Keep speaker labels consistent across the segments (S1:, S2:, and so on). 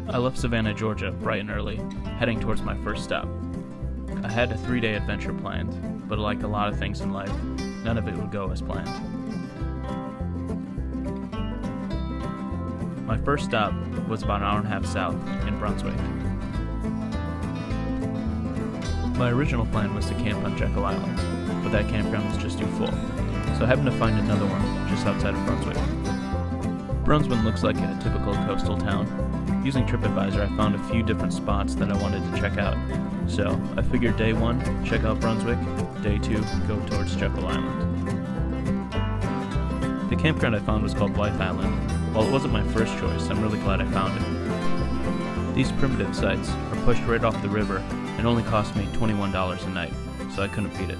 S1: I left Savannah, Georgia bright and early, heading towards my first stop. I had a 3-day adventure planned, but like a lot of things in life, none of it would go as planned. My first stop was about an hour and a half south in Brunswick. My original plan was to camp on Jekyll Island, but that campground was just too full, so I happened to find another one just outside of Brunswick. Brunswick looks like a typical coastal town. Using TripAdvisor, I found a few different spots that I wanted to check out. So I figured day 1, check out Brunswick, day 2, go towards Jekyll Island. The campground I found was called Blythe Island. While it wasn't my first choice, I'm really glad I found it. These primitive sites are pushed right off the river and only cost me $21 a night, so I couldn't beat it.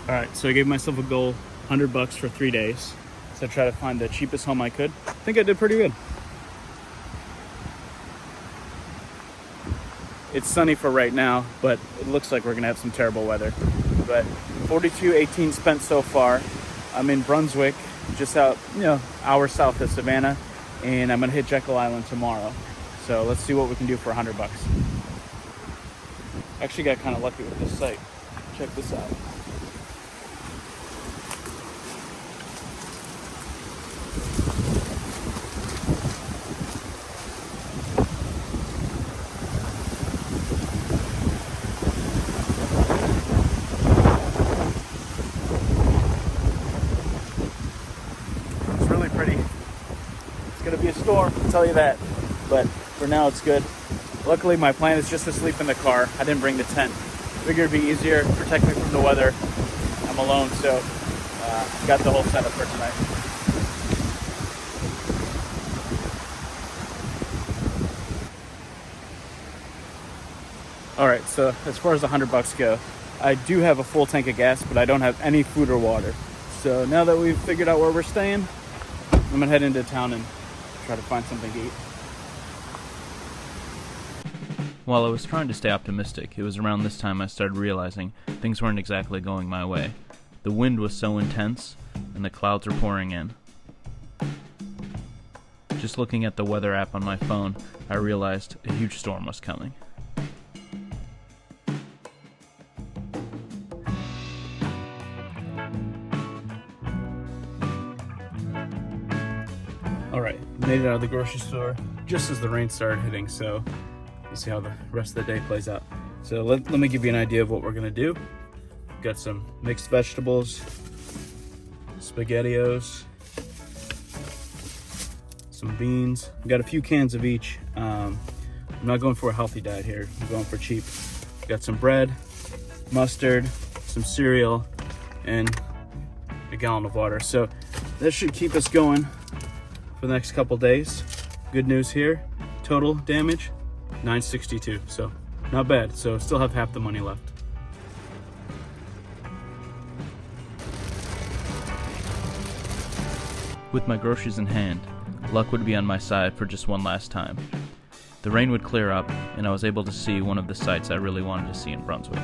S1: Alright, so I gave myself a goal, $100 for 3 days. So I tried to find the cheapest home I could. I think I did pretty good. It's sunny for right now, but it looks like we're gonna have some terrible weather. But 42.18 spent so far. I'm in Brunswick, just out, hour south of Savannah, and I'm gonna hit Jekyll Island tomorrow. So let's see what we can do for $100. Actually got kind of lucky with this site. Check this out. Be a storm, I'll tell you that, but for now it's good. Luckily my plan is just to sleep in the car. I didn't bring the tent. Figured it'd be easier, protect me from the weather. I'm alone, so got the whole setup for tonight. Alright, so as far as $100 go, I do have a full tank of gas, but I don't have any food or water. So now that we've figured out where we're staying, I'm gonna head into town and try to find something to eat. While I was trying to stay optimistic, it was around this time I started realizing things weren't exactly going my way. The wind was so intense, and the clouds were pouring in. Just looking at the weather app on my phone, I realized a huge storm was coming. Alright, made it out of the grocery store just as the rain started hitting, so we'll see how the rest of the day plays out. So let me give you an idea of what we're gonna do. Got some mixed vegetables, SpaghettiOs, some beans. Got a few cans of each. I'm not going for a healthy diet here, I'm going for cheap. Got some bread, mustard, some cereal, and a gallon of water. So this should keep us going for the next couple days. Good news here, total damage $962, so not bad. So still have half the money left. With my groceries in hand, luck would be on my side for just one last time. The rain would clear up and I was able to see one of the sights I really wanted to see in Brunswick.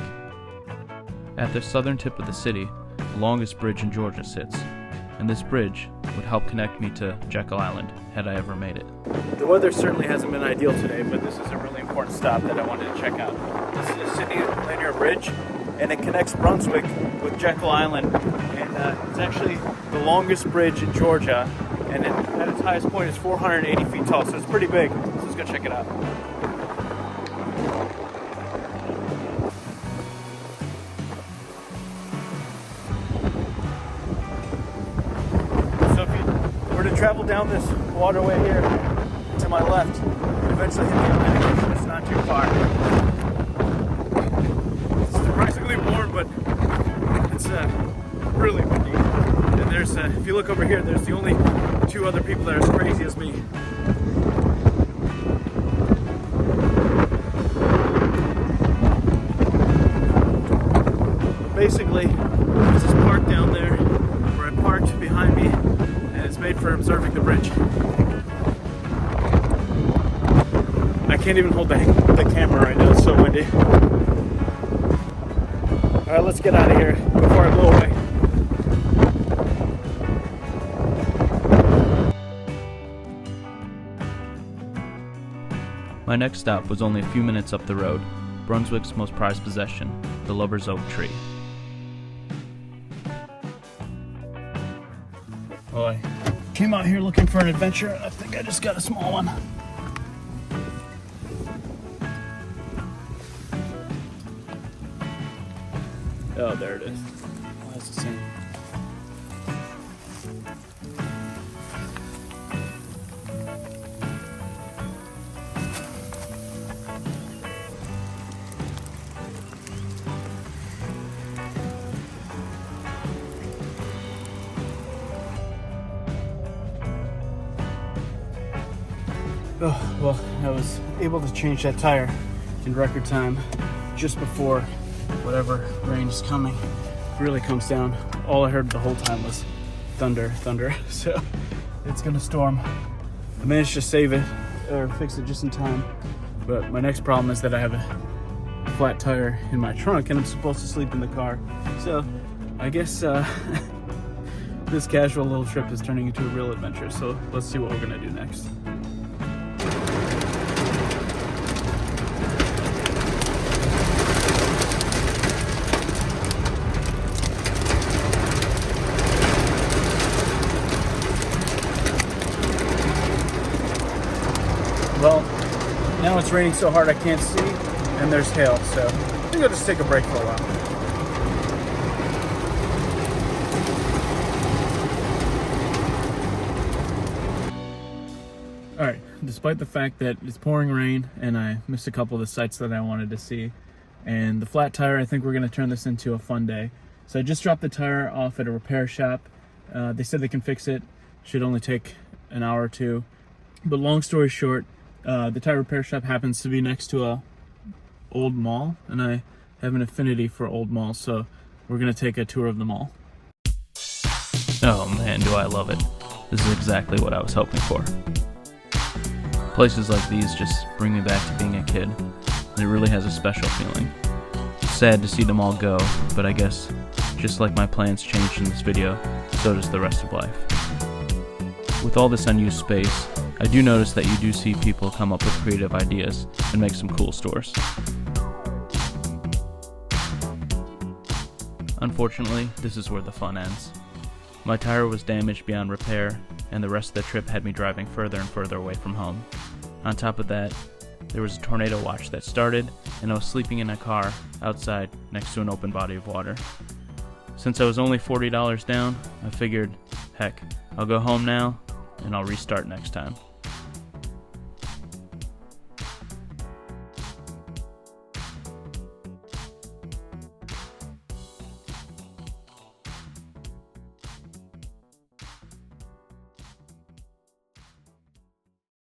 S1: At the southern tip of the city, the longest bridge in Georgia sits, and this bridge would help connect me to Jekyll Island had I ever made it. The weather certainly hasn't been ideal today, but this is a really important stop that I wanted to check out. This is the Sidney Lanier Bridge, and it connects Brunswick with Jekyll Island, and it's actually the longest bridge in Georgia, and at its highest point is 480 feet tall, so it's pretty big. So let's go check it out. Travel down this waterway here to my left, eventually hit the Atlantic Ocean. It's not too far. It's surprisingly warm, but it's really windy. And there's, if you look over here, there's the only 2 other people that are as crazy as me. Basically, there's this park down there where I parked behind me. It's made for observing the bridge. I
S2: can't even hold the camera right now, it's so windy. Alright, let's get out of here before I blow away.
S1: My next stop was only a few minutes up the road, Brunswick's most prized possession, the Lover's Oak tree.
S2: Well, I came out here looking for an adventure, and I think I just got a small one. Oh, there it is. Oh, that's the same. Oh, well, I was able to change that tire in record time just before whatever rain is coming really comes down. All I heard the whole time was thunder, so it's gonna storm. I managed to save it, or fix it just in time, but my next problem is that I have a flat tire in my trunk and I'm supposed to sleep in the car. So I guess this casual little trip is turning into a real adventure, so let's see what we're gonna do next. Well, now it's raining so hard I can't see, and there's hail, so I think I'll just take a break for a while. Alright, despite the fact that it's pouring rain and I missed a couple of the sights that I wanted to see, and the flat tire, I think we're going to turn this into a fun day. So I just dropped the tire off at a repair shop. They said they can fix it. Should only take an hour or two. But long story short, the tire repair shop happens to be next to a old mall, and I have an affinity for old malls, so we're going to take a tour of the mall.
S1: Oh man, do I love it. This is exactly what I was hoping for. Places like these just bring me back to being a kid, and it really has a special feeling. It's sad to see them all go, but I guess, just like my plans changed in this video, so does the rest of life. With all this unused space, I do notice that you do see people come up with creative ideas and make some cool stores. Unfortunately, this is where the fun ends. My tire was damaged beyond repair, and the rest of the trip had me driving further and further away from home. On top of that, there was a tornado watch that started, and I was sleeping in a car outside next to an open body of water. Since I was only $40 down, I figured, heck, I'll go home now, and I'll restart next time.